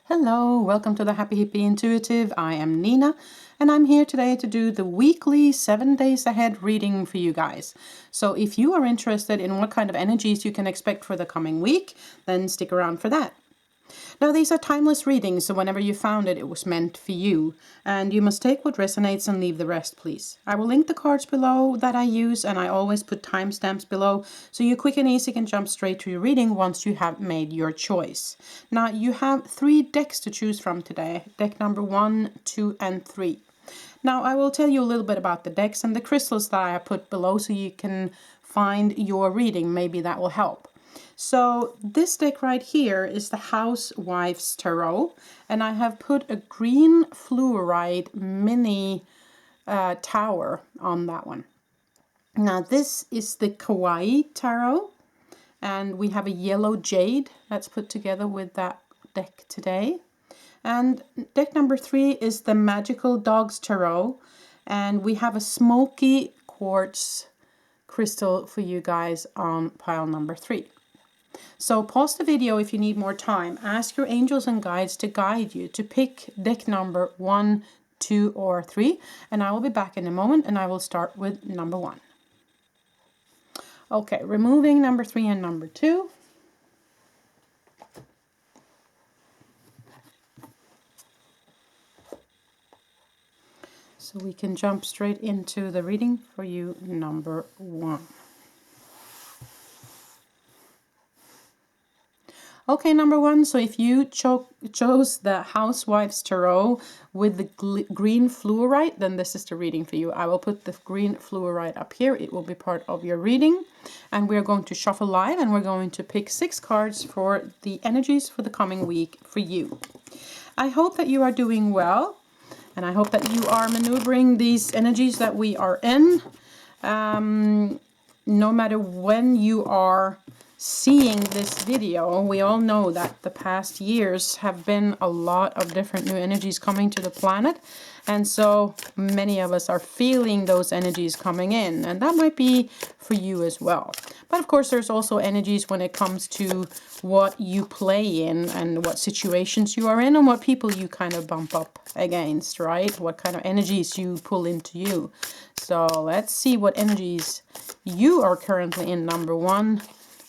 Hello, welcome to the Happy Hippie Intuitive. I am Nina, and I'm here today to do the weekly 7 days ahead reading for you guys. So if you are interested in what kind of energies you can expect for the coming week, then stick around for that. Now, these are timeless readings, so whenever you found it, it was meant for you. And you must take what resonates and leave the rest, please. I will link the cards below that I use, and I always put timestamps below, so you quick and easy can jump straight to your reading once you have made your choice. Now, you have 3 decks to choose from today. Deck number 1, 2, and 3. Now, I will tell you a little bit about the decks and the crystals that I have put below so you can find your reading. Maybe that will help. So this deck right here is the Housewives Tarot, and I have put a green fluorite mini tower on that one. Now this is the Kawaii Tarot, and we have a yellow jade that's put together with that deck today. And deck number 3 is the Magical Dogs Tarot, and we have a smoky quartz crystal for you guys on pile number 3. So pause the video if you need more time. Ask your angels and guides to guide you to pick deck number 1, 2, or 3. And I will be back in a moment, and I will start with number 1. Okay, removing number 3 and number 2. So we can jump straight into the reading for you, number 1. Okay, number 1, so if you chose the Housewives Tarot with the green fluorite, then this is the reading for you. I will put the green fluorite up here. It will be part of your reading. And we're going to shuffle live, and we're going to pick 6 cards for the energies for the coming week for you. I hope that you are doing well, and I hope that you are maneuvering these energies that we are in. No matter when you are seeing this video, we all know that the past years have been a lot of different new energies coming to the planet, and so many of us are feeling those energies coming in, and that might be for you as well. But of course, there's also energies when it comes to what you play in and what situations you are in and what people you kind of bump up against, right? What kind of energies you pull into you. So let's see what energies you are currently in, number 1,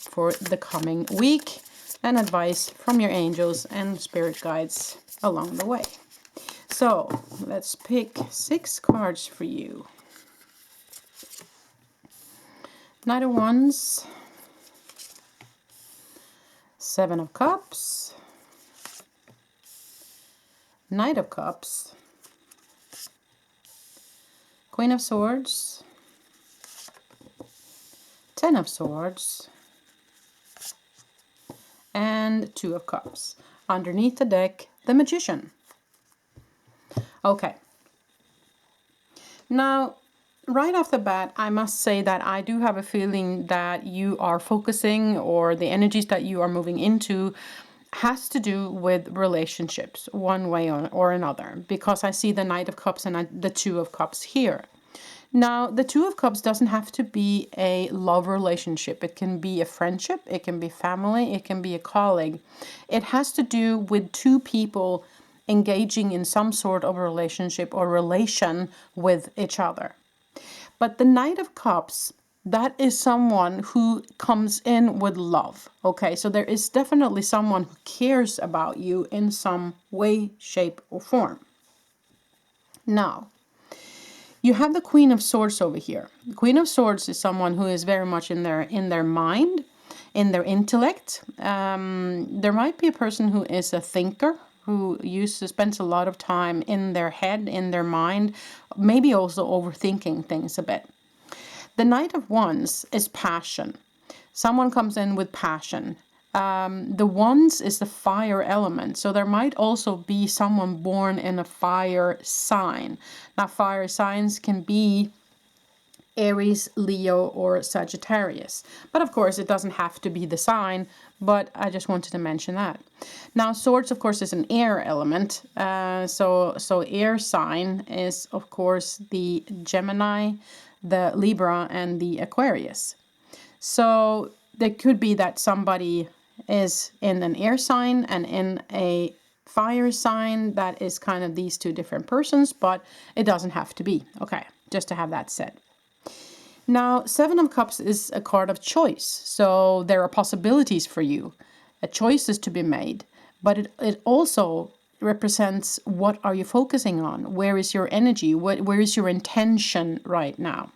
for the coming week, and advice from your angels and spirit guides along the way. So let's pick 6 cards for you. Knight of Wands, 7 of Cups, Knight of Cups, Queen of Swords, 10 of Swords, and 2 of Cups. Underneath the deck, the Magician. Okay. Now, right off the bat, I must say that I do have a feeling that you are focusing, or the energies that you are moving into has to do with relationships one way or another, because I see the Knight of Cups and the 2 of Cups here. Now, the 2 of Cups doesn't have to be a love relationship. It can be a friendship, it can be family, it can be a colleague. It has to do with 2 people engaging in some sort of relationship or relation with each other. But the Knight of Cups, that is someone who comes in with love. Okay, so there is definitely someone who cares about you in some way, shape, or form. Now, you have the Queen of Swords over here. The Queen of Swords is someone who is very much in their mind, in their intellect. There might be a person who is a thinker, who spends a lot of time in their head, in their mind, maybe also overthinking things a bit. The Knight of Wands is passion. Someone comes in with passion. The Wands is the fire element, so there might also be someone born in a fire sign. Now, fire signs can be Aries, Leo, or Sagittarius. But of course, it doesn't have to be the sign, but I just wanted to mention that. Now, Swords, of course, is an air element. So air sign is, of course, the Gemini, the Libra, and the Aquarius. So there could be that somebody is in an air sign and in a fire sign that is kind of these two different persons, but it doesn't have to be. Okay, just to have that said. Now, Seven of Cups is a card of choice. So there are possibilities for you, choices to be made. But it also represents what are you focusing on? Where is your energy? Where is your intention right now?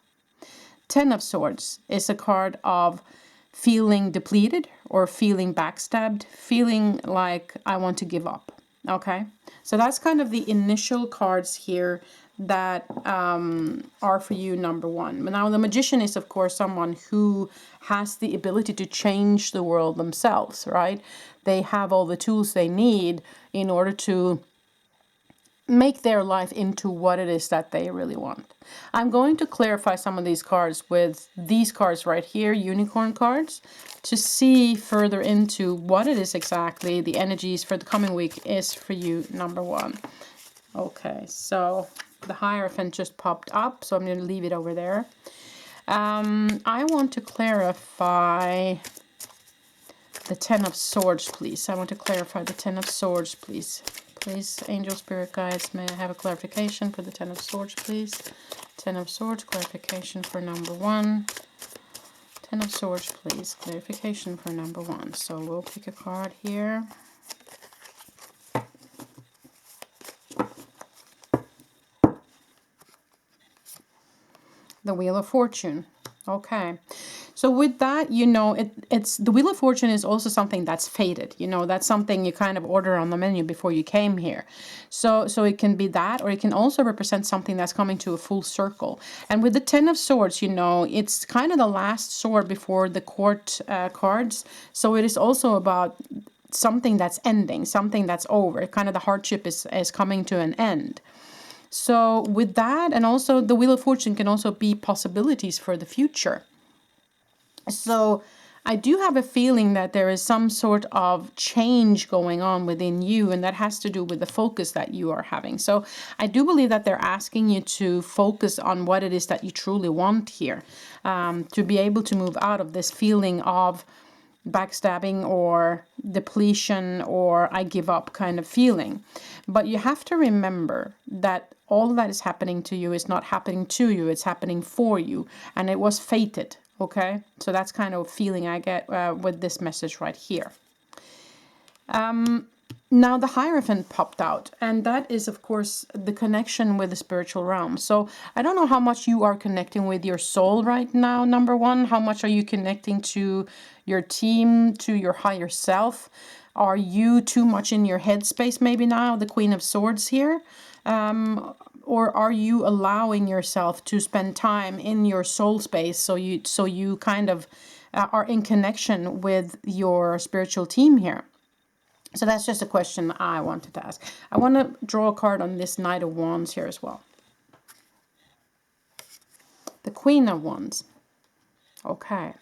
Ten of Swords is a card of feeling depleted or feeling backstabbed, feeling like I want to give up. Okay, so that's kind of the initial cards here that are for you, number one. But now the Magician is, of course, someone who has the ability to change the world themselves, right? They have all the tools they need in order to make their life into what it is that they really want. I'm going to clarify some of these cards with these cards right here, unicorn cards, to see further into what it is exactly the energies for the coming week is for you, number one. Okay, so the Hierophant just popped up, so I'm going to leave it over there. I want to clarify the Ten of Swords, please. I want to clarify the Ten of Swords, please. Please, angel, spirit guides, may I have a clarification for the Ten of Swords, please? Ten of Swords, clarification for number one. Ten of Swords, please, clarification for number one. So we'll pick a card here. The Wheel of Fortune. Okay. So with that, you know, it's the Wheel of Fortune is also something that's fated. You know, that's something you kind of order on the menu before you came here. So it can be that, or it can also represent something that's coming to a full circle. And with the Ten of Swords, you know, it's kind of the last sword before the Court cards. So it is also about something that's ending, something that's over. Kind of the hardship is coming to an end. So with that, and also the Wheel of Fortune can also be possibilities for the future. So I do have a feeling that there is some sort of change going on within you, and that has to do with the focus that you are having. So I do believe that they're asking you to focus on what it is that you truly want here, to be able to move out of this feeling of backstabbing or depletion or I give up kind of feeling. But you have to remember that all that is happening to you is not happening to you, it's happening for you, and it was fated. Okay, so that's kind of a feeling I get with this message right here. Now the Hierophant popped out, and that is, of course, the connection with the spiritual realm. So I don't know how much you are connecting with your soul right now, number one. How much are you connecting to your team, to your higher self? Are you too much in your headspace maybe now, the Queen of Swords here? Or are you allowing yourself to spend time in your soul space so you kind of are in connection with your spiritual team here? So that's just a question I wanted to ask. I want to draw a card on this Knight of Wands here as well. The Queen of Wands. Okay.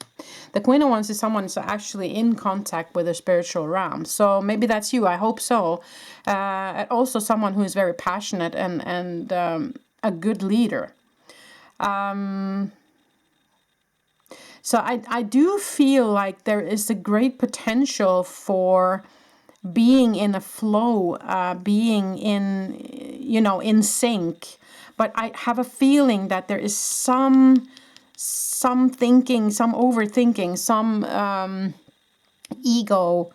The Queen of Wands is someone who's actually in contact with the spiritual realm. So maybe that's you. I hope so. Also someone who is very passionate and a good leader. So I do feel like there is a great potential for being in a flow, being in, you know, in sync. But I have a feeling that there is some thinking, some overthinking, some ego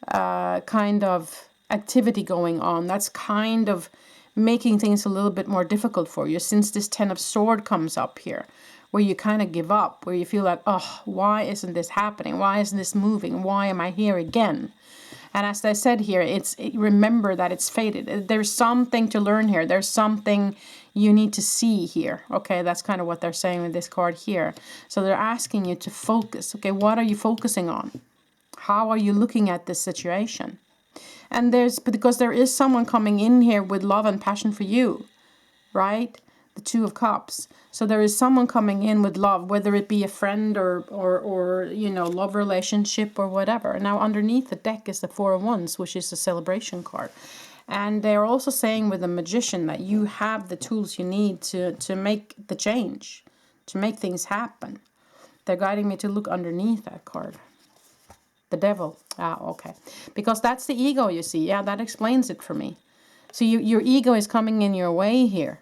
kind of activity going on. That's kind of making things a little bit more difficult for you, since this Ten of Swords comes up here, where you kind of give up, where you feel like, oh, why isn't this happening? Why isn't this moving? Why am I here again? And as I said here, remember that it's fated. There's something to learn here. There's something you need to see here. Okay, that's kind of what they're saying with this card here. So they're asking you to focus. Okay, what are you focusing on? How are you looking at this situation? And because there is someone coming in here with love and passion for you, right? The Two of Cups. So there is someone coming in with love, whether it be a friend or you know, love relationship or whatever. Now underneath the deck is the Four of Wands, which is a celebration card. And they're also saying with the Magician that you have the tools you need to make the change, to make things happen. They're guiding me to look underneath that card. The devil. Ah, okay. Because that's the ego, you see. Yeah, that explains it for me. So your ego is coming in your way here.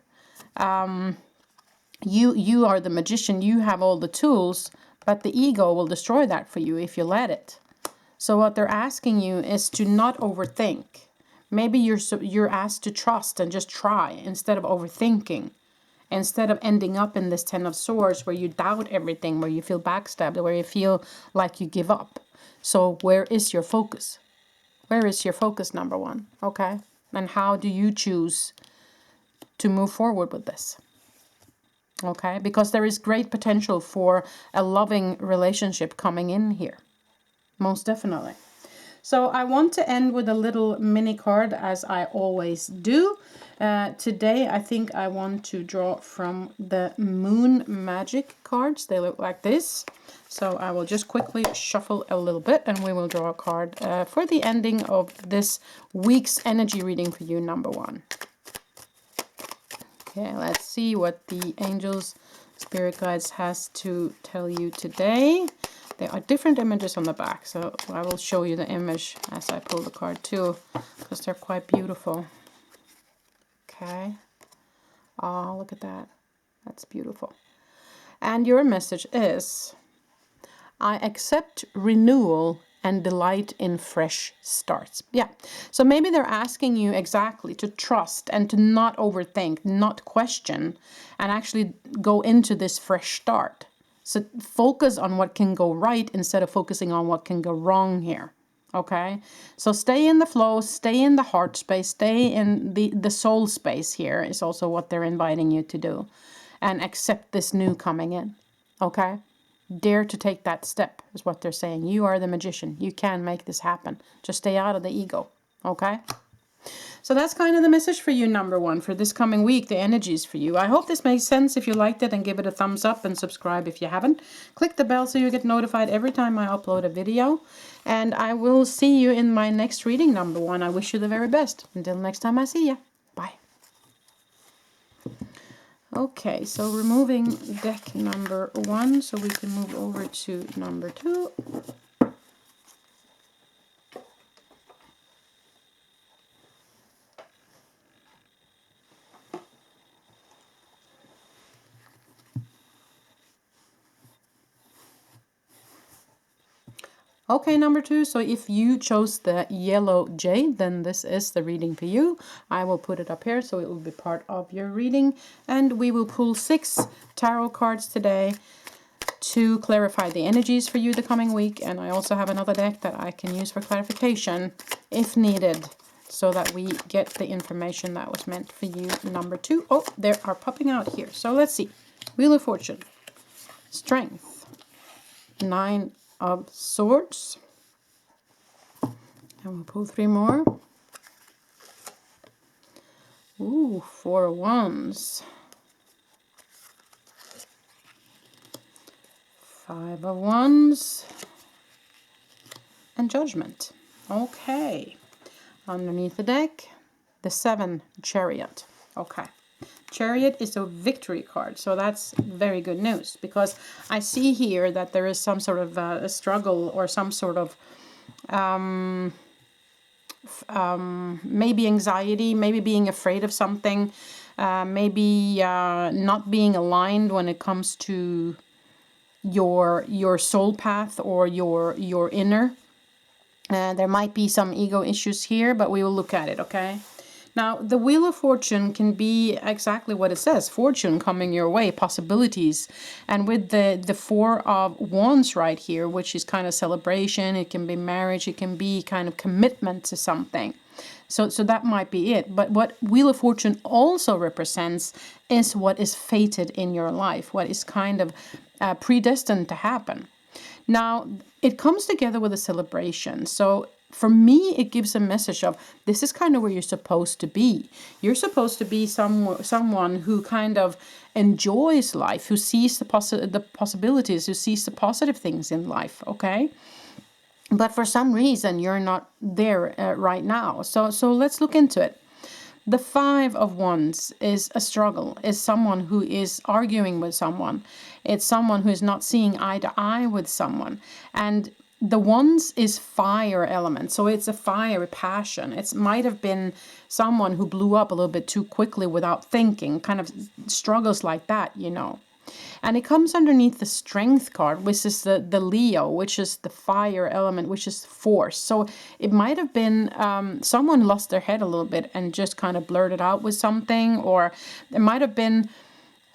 You are the magician. You have all the tools, but the ego will destroy that for you if you let it. So what they're asking you is to not overthink. Maybe you're asked to trust and just try instead of overthinking. Instead of ending up in this Ten of Swords where you doubt everything, where you feel backstabbed, where you feel like you give up. So where is your focus? Where is your focus, number one? Okay. And how do you choose to move forward with this? Okay. Because there is great potential for a loving relationship coming in here. Most definitely. So I want to end with a little mini card, as I always do. Today, I think I want to draw from the Moon Magic cards. They look like this. So I will just quickly shuffle a little bit and we will draw a card for the ending of this week's energy reading for you, number one. Okay, let's see what the angels, spirit guides has to tell you today. There are different images on the back, so I will show you the image as I pull the card too, because they're quite beautiful. Okay. Oh, look at that. That's beautiful. And your message is, I accept renewal and delight in fresh starts. Yeah. So maybe they're asking you exactly to trust and to not overthink, not question, and actually go into this fresh start. So focus on what can go right instead of focusing on what can go wrong here. Okay? So stay in the flow, stay in the heart space, stay in the soul space here is also what they're inviting you to do. And accept this new coming in. Okay? Dare to take that step is what they're saying. You are the magician. You can make this happen. Just stay out of the ego. Okay? So that's kind of the message for you, number one, for this coming week, the energies for you. I hope this makes sense. If you liked it, and give it a thumbs up and subscribe if you haven't. Click the bell so you get notified every time I upload a video. And I will see you in my next reading, number one. I wish you the very best. Until next time I see you. Bye. Okay, so removing deck number one so we can move over to number two. Okay, number two, so if you chose the yellow jade, then this is the reading for you. I will put it up here so it will be part of your reading. And we will pull 6 tarot cards today to clarify the energies for you the coming week. And I also have another deck that I can use for clarification if needed, so that we get the information that was meant for you, number two. Oh, they are popping out here. So let's see. Wheel of Fortune. Strength. 9 of Swords. And we'll pull 3 more. Ooh, 4 of Wands. 5 of Wands. And Judgment. Okay. Underneath the deck, the 7 Chariot. Okay. Chariot is a victory card, so that's very good news, because I see here that there is some sort of a struggle or some sort of maybe anxiety, maybe being afraid of something, maybe not being aligned when it comes to your soul path or your inner. There might be some ego issues here, but we will look at it, okay? Now, the Wheel of Fortune can be exactly what it says. Fortune coming your way, possibilities. And with the 4 of Wands right here, which is kind of celebration, it can be marriage, it can be kind of commitment to something. So that might be it. But what Wheel of Fortune also represents is what is fated in your life, what is kind of predestined to happen. Now, it comes together with a celebration. So for me, it gives a message of this is kind of where you're supposed to be. You're supposed to be someone who kind of enjoys life, who sees the possibilities, who sees the positive things in life, okay? But for some reason, you're not there right now. So let's look into it. The 5 of Wands is a struggle, is someone who is arguing with someone. It's someone who is not seeing eye to eye with someone. And the Wands is fire element, so it's a fiery passion. It might have been someone who blew up a little bit too quickly without thinking, kind of struggles like that, you know. And it comes underneath the Strength card, which is the Leo, which is the fire element, which is force. So it might have been someone lost their head a little bit and just kind of blurted out with something, or it might have been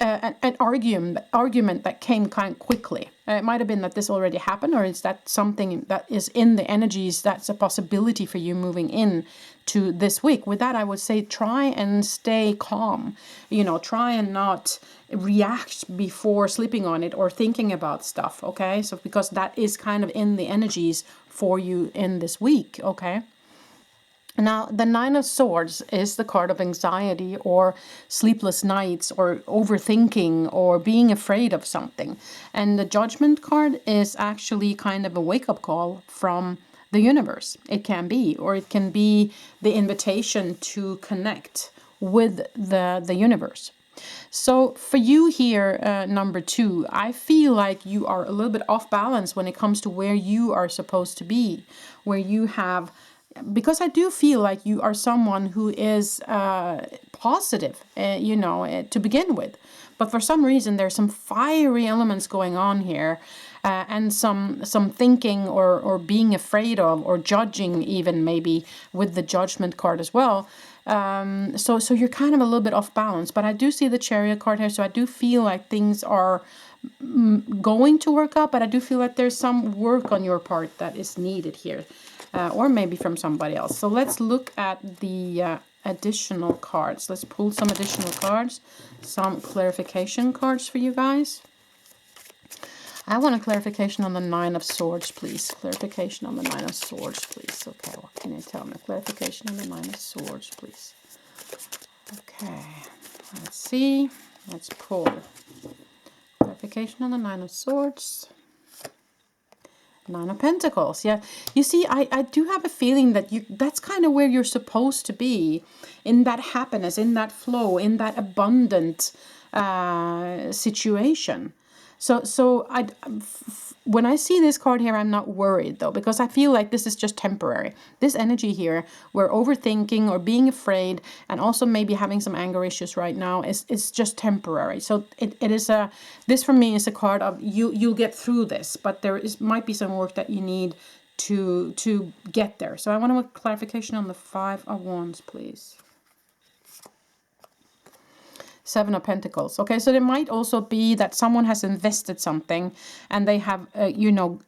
an argument that came kind of quickly. It might have been that this already happened, or is that something that is in the energies that's a possibility for you moving in to this week. With that, I would say try and stay calm. You know, try and not react before sleeping on it or thinking about stuff, okay? So because that is kind of in the energies for you in this week, okay? Now, the Nine of Swords is the card of anxiety or sleepless nights or overthinking or being afraid of something. And the Judgment card is actually kind of a wake-up call from the universe. It can be, or it can be the invitation to connect with the universe. So for you here, number 2, I feel like you are a little bit off balance when it comes to where you are supposed to be, where you have... Because I do feel like you are someone who is positive, you know, to begin with. But for some reason, there's some fiery elements going on here, and some thinking or being afraid of or judging even maybe with the Judgment card as well. So you're kind of a little bit off balance. But I do see the Chariot card here, so I do feel like things are going to work out, but I do feel like there's some work on your part that is needed here. Or maybe from somebody else. So let's look at the additional cards. Let's pull some additional cards, some clarification cards for you guys. I want a clarification on the Nine of Swords, please. Clarification on the Nine of Swords, please. Okay, what can you tell me? Clarification on the Nine of Swords, please. Okay, let's see. Let's pull. Clarification on the Nine of Swords. Nine of Pentacles. Yeah, you see, I do have a feeling that that's kind of where you're supposed to be, in that happiness, in that flow, in that abundant situation. So when I see this card here, I'm not worried though, because I feel like this is just temporary. This energy here, where overthinking or being afraid and also maybe having some anger issues right now is just temporary. So it is this for me is a card of you'll get through this, but might be some work that you need to get there. So I want a clarification on the Five of Wands, please. Seven of Pentacles. Okay, so there might also be that someone has invested something and they have, you know,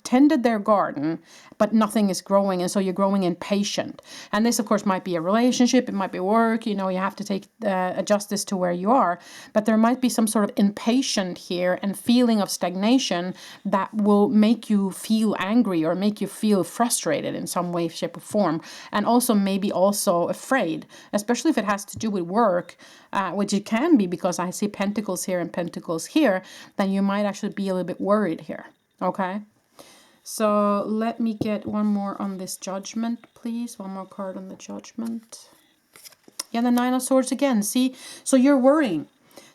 tended their garden, but nothing is growing, and so you're growing impatient. And this, of course, might be a relationship, it might be work, you know, you have to adjust this to where you are, but there might be some sort of impatient here and feeling of stagnation that will make you feel angry or make you feel frustrated in some way, shape, or form, and also maybe also afraid, especially if it has to do with work, which it can be, because I see Pentacles here and Pentacles here, then you might actually be a little bit worried here, okay? So let me get one more on this Judgment, please. One more card on the Judgment. Yeah, the Nine of Swords again. See, so you're worrying.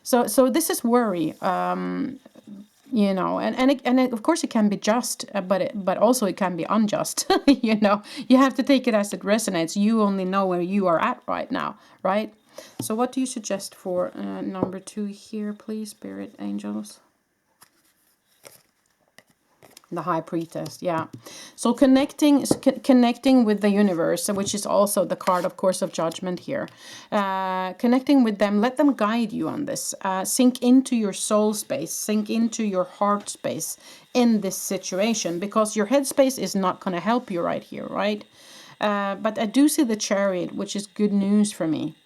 So this is worry. You know, and of course it can be just, but also it can be unjust. You know, you have to take it as it resonates. You only know where you are at right now, right? So what do you suggest for number 2 here, please, Spirit Angels? The High Priestess, yeah. So connecting with the universe, which is also the card, of course, of Judgment here. Connecting with them, let them guide you on this. Sink into your soul space, sink into your heart space in this situation, because your head space is not going to help you right here, right? But I do see the Chariot, which is good news for me.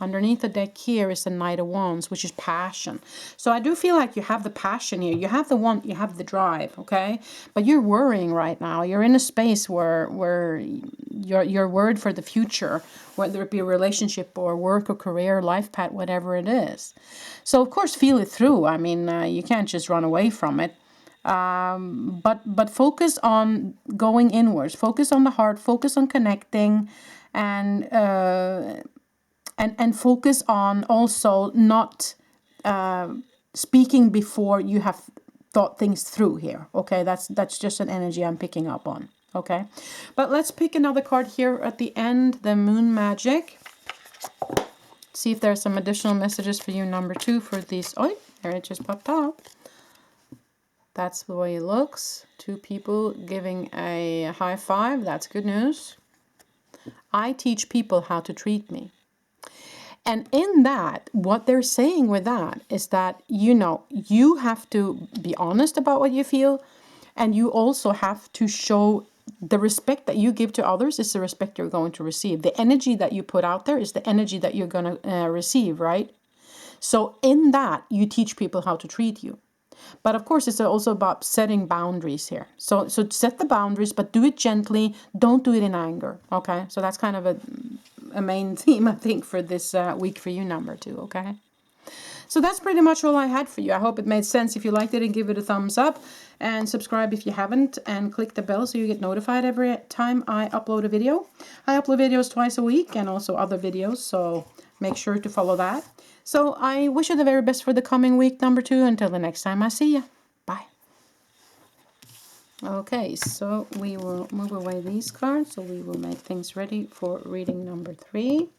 Underneath the deck here is the Knight of Wands, which is passion. So I do feel like you have the passion here. You have the want, you have the drive, okay? But you're worrying right now. You're in a space where you're worried for the future, whether it be a relationship or work or career, life path, whatever it is. So of course, feel it through. I mean, you can't just run away from it. But focus on going inwards. Focus on the heart. Focus on connecting, and focus on also not speaking before you have thought things through here. Okay, that's just an energy I'm picking up on. Okay, but let's pick another card here at the end, the Moon Magic. See if there's some additional messages for you, number 2, for these. Oh, there it just popped up. That's the way it looks. 2 people giving a high five. That's good news. I teach people how to treat me. And in that, what they're saying with that is that, you know, you have to be honest about what you feel. And you also have to show the respect that you give to others is the respect you're going to receive. The energy that you put out there is the energy that you're going to receive, right? So in that, you teach people how to treat you. But of course, it's also about setting boundaries here. So set the boundaries, but do it gently. Don't do it in anger, okay? So that's kind of a main theme, I think, for this week for you, number 2, okay? So that's pretty much all I had for you. I hope it made sense. If you liked it, and give it a thumbs up. And subscribe if you haven't. And click the bell so you get notified every time I upload a video. I upload videos twice a week and also other videos. So make sure to follow that. So I wish you the very best for the coming week, number 2. Until the next time I see you. Bye. Okay, so we will move away these cards. So we will make things ready for reading number 3.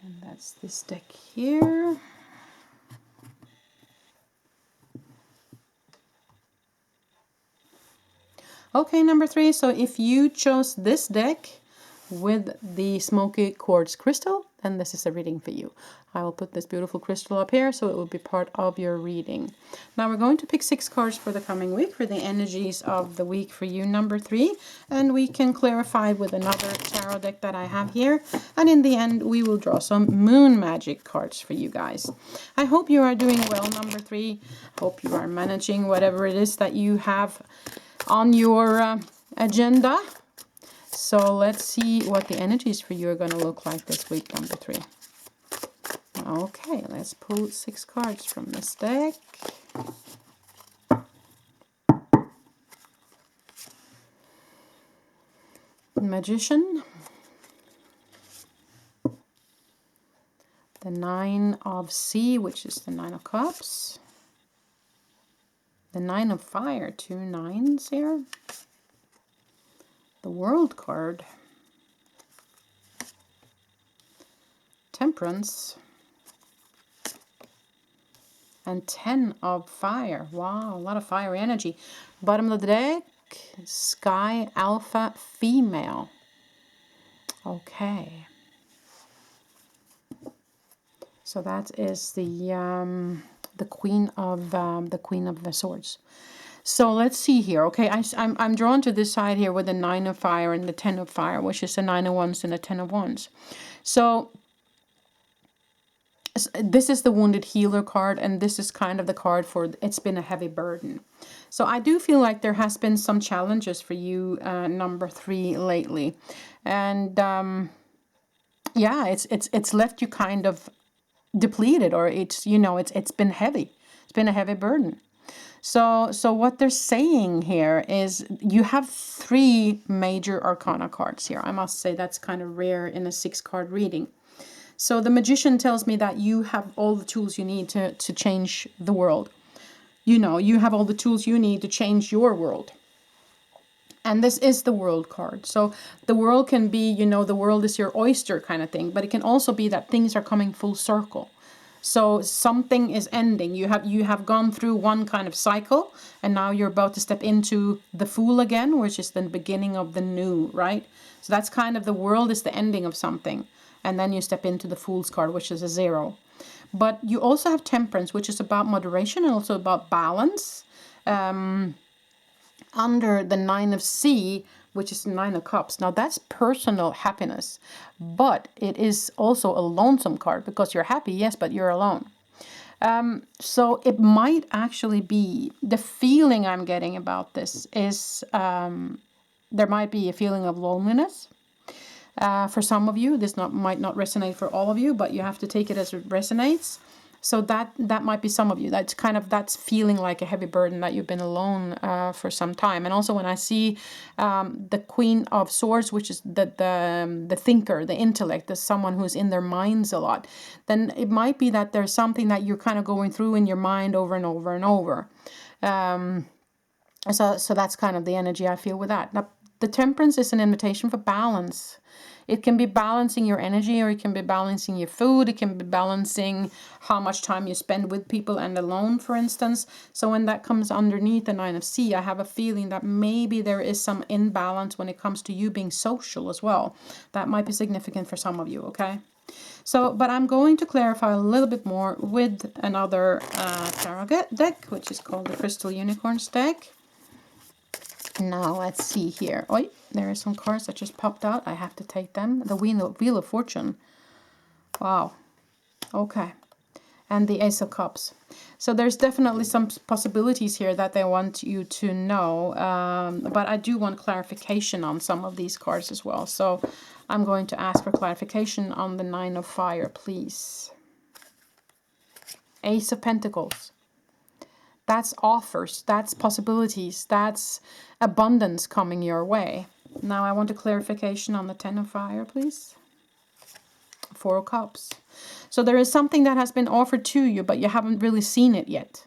And that's this deck here. Okay, number 3. So if you chose this deck with the smoky quartz crystal, then this is a reading for you. I will put this beautiful crystal up here so it will be part of your reading. Now we're going to pick 6 cards for the coming week for the energies of the week for you, number 3. And we can clarify with another tarot deck that I have here. And in the end, we will draw some moon magic cards for you guys. I hope you are doing well, number 3. Hope you are managing whatever it is that you have on your agenda. So let's see what the energies for you are going to look like this week, number 3. Okay, let's pull 6 cards from this deck. Magician. The 9 of Sea, which is the 9 of Cups. The 9 of Fire, 2 9s here. The World card. Temperance. And 10 of Fire. Wow, a lot of fiery energy. Bottom of the deck, Sky Alpha Female. Okay. So that is the Queen of the Swords. So let's see here. Okay, I'm drawn to this side here with the 9 of Fire and the 10 of Fire, which is the 9 of Wands and the 10 of Wands. So this is the Wounded Healer card, and this is kind of the card for it's been a heavy burden. So I do feel like there has been some challenges for you, number 3, lately, and yeah, it's left you kind of depleted, or it's been heavy. It's been a heavy burden. So what they're saying here is you have 3 major arcana cards here. I must say that's kind of rare in a 6-card reading. So the Magician tells me that you have all the tools you need to change the world. You have all the tools you need to change your world. And this is the World card. So the world can be, the world is your oyster kind of thing, but it can also be that things are coming full circle. So something is ending. You have gone through one kind of cycle, and now you're about to step into the Fool again, which is the beginning of the new, right? So that's kind of the world is the ending of something. And then you step into the Fool's card, which is a 0. But you also have Temperance, which is about moderation and also about balance. Under the 9 of Sea, which is the 9 of Cups. Now that's personal happiness, but it is also a lonesome card because you're happy, yes, but you're alone. So it might actually be, the feeling I'm getting about this is there might be a feeling of loneliness. For some of you, this might not resonate for all of you, but you have to take it as it resonates. So that might be some of you. That's feeling like a heavy burden, that you've been alone for some time. And also when I see the Queen of Swords, which is the thinker, the intellect, there's someone who's in their minds a lot, then it might be that there's something that you're kind of going through in your mind over and over and over. So that's kind of the energy I feel with that. Now, the Temperance is an invitation for balance. It can be balancing your energy, or it can be balancing your food. It can be balancing how much time you spend with people and alone, for instance. So when that comes underneath the Nine of Sea, I have a feeling that maybe there is some imbalance when it comes to you being social as well. That might be significant for some of you, okay? So, but I'm going to clarify a little bit more with another tarot deck, which is called the Crystal Unicorns deck. Now let's see here. Oh, there are some cards that just popped out. I have to take them. The Wheel of Fortune. Wow. Okay. And the Ace of Cups. So there's definitely some possibilities here that they want you to know. But I do want clarification on some of these cards as well. So I'm going to ask for clarification on the Nine of Fire, please. Ace of Pentacles. That's offers, that's possibilities, that's abundance coming your way. Now I want a clarification on the Ten of Fire, please. Four of Cups. So there is something that has been offered to you, but you haven't really seen it yet.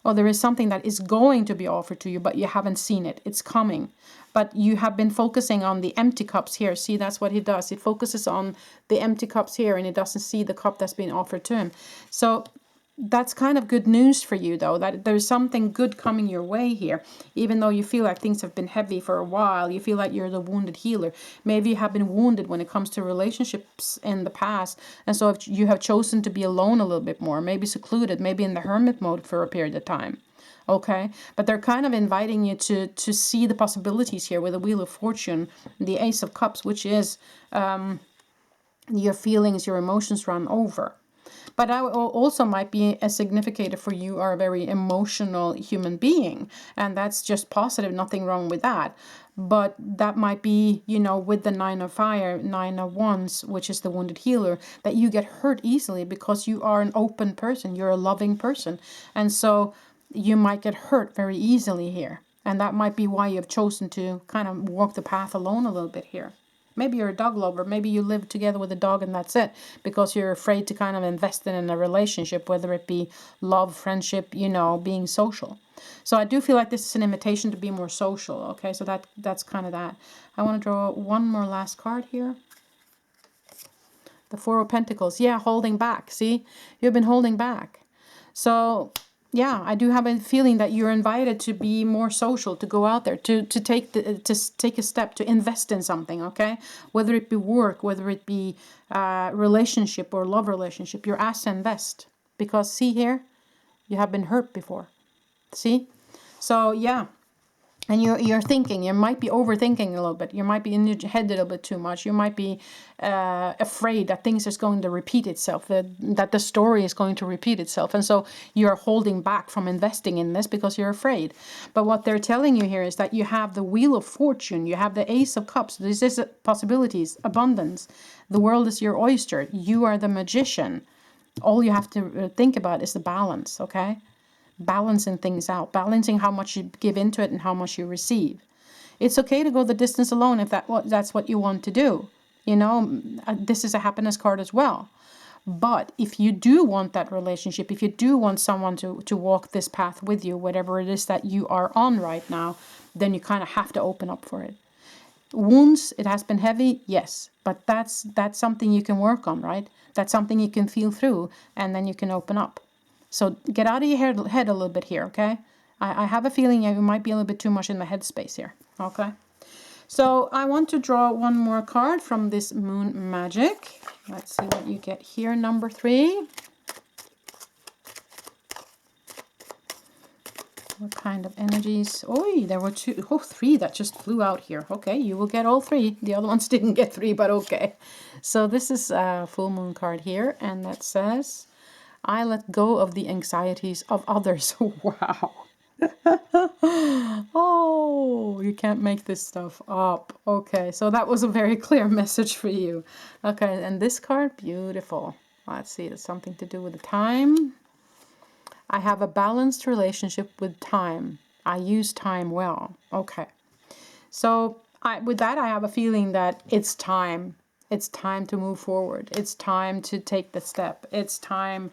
Or there is something that is going to be offered to you, but you haven't seen it. It's coming. But you have been focusing on the empty cups here. See, that's what he does. He focuses on the empty cups here, and he doesn't see the cup that's been offered to him. So that's kind of good news for you, though, that there's something good coming your way here. Even though you feel like things have been heavy for a while, you feel like you're the wounded healer. Maybe you have been wounded when it comes to relationships in the past, and so if you have chosen to be alone a little bit more, maybe secluded, maybe in the hermit mode for a period of time. Okay, but they're kind of inviting you to see the possibilities here with the Wheel of Fortune, the Ace of Cups, which is your feelings, your emotions run over. But I also might be a significator for you are a very emotional human being, and that's just positive, nothing wrong with that. But that might be, you know, with the Nine of Fire, Nine of Wands, which is the wounded healer, that you get hurt easily because you are an open person, you're a loving person. And so you might get hurt very easily here. And that might be why you've chosen to kind of walk the path alone a little bit here. Maybe you're a dog lover. Maybe you live together with a dog and that's it. Because you're afraid to kind of invest in a relationship, whether it be love, friendship, you know, being social. So I do feel like this is an invitation to be more social. Okay, so that's kind of that. I want to draw one more last card here. The Four of Pentacles. Yeah, holding back. See, you've been holding back. So yeah, I do have a feeling that you're invited to be more social, to go out there, to take a step, to invest in something, okay? Whether it be work, whether it be relationship or love relationship, you're asked to invest. Because see here, you have been hurt before. See? So yeah. And you're thinking, you might be overthinking a little bit. You might be in your head a little bit too much. You might be afraid that things is going to repeat itself, that the story is going to repeat itself. And so you're holding back from investing in this because you're afraid. But what they're telling you here is that you have the Wheel of Fortune. You have the Ace of Cups. This is possibilities, abundance. The world is your oyster. You are the magician. All you have to think about is the balance, okay? Balancing things out, balancing how much you give into it and how much you receive. It's okay to go the distance alone if that's what you want to do. You know, this is a happiness card as well. But if you do want that relationship, if you do want someone to walk this path with you, whatever it is that you are on right now, then you kind of have to open up for it. Wounds, it has been heavy, yes, but that's something you can work on, right? That's something you can feel through, and then you can open up. So get out of your head a little bit here, okay? I have a feeling you might be a little bit too much in the headspace here, okay? So I want to draw one more card from this Moon Magic. Let's see what you get here, number 3. What kind of energies? Oh, there were 3 that just flew out here. Okay, you will get all 3. The other ones didn't get 3, but okay. So this is a full moon card here, and that says, I let go of the anxieties of others. Wow. Oh, you can't make this stuff up. Okay, so that was a very clear message for you. Okay, and this card, beautiful. Let's see, it's something to do with the time. I have a balanced relationship with time. I use time well. Okay. So with that, I have a feeling that it's time. It's time to move forward. It's time to take the step. It's time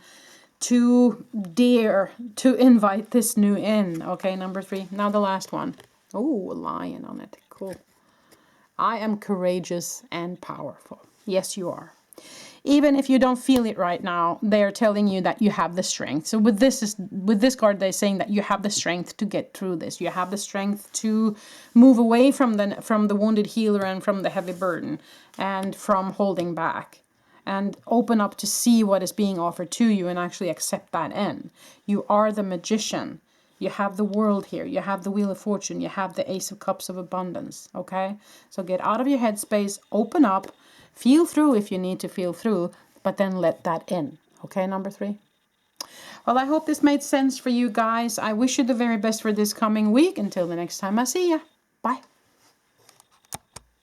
to dare to invite this new in. Okay, number 3. Now the last one. Oh, a lion on it. Cool. I am courageous and powerful. Yes, you are. Even if you don't feel it right now, they are telling you that you have the strength. So with this card, they're saying that you have the strength to get through this. You have the strength to move away from the wounded healer and from the heavy burden and from holding back, and open up to see what is being offered to you and actually accept that in. You are the magician. You have the world here. You have the Wheel of Fortune. You have the Ace of Cups of Abundance. Okay? So get out of your headspace. Open up. Feel through if you need to feel through. But then let that in. Okay, number 3? Well, I hope this made sense for you guys. I wish you the very best for this coming week. Until the next time I see ya. Bye.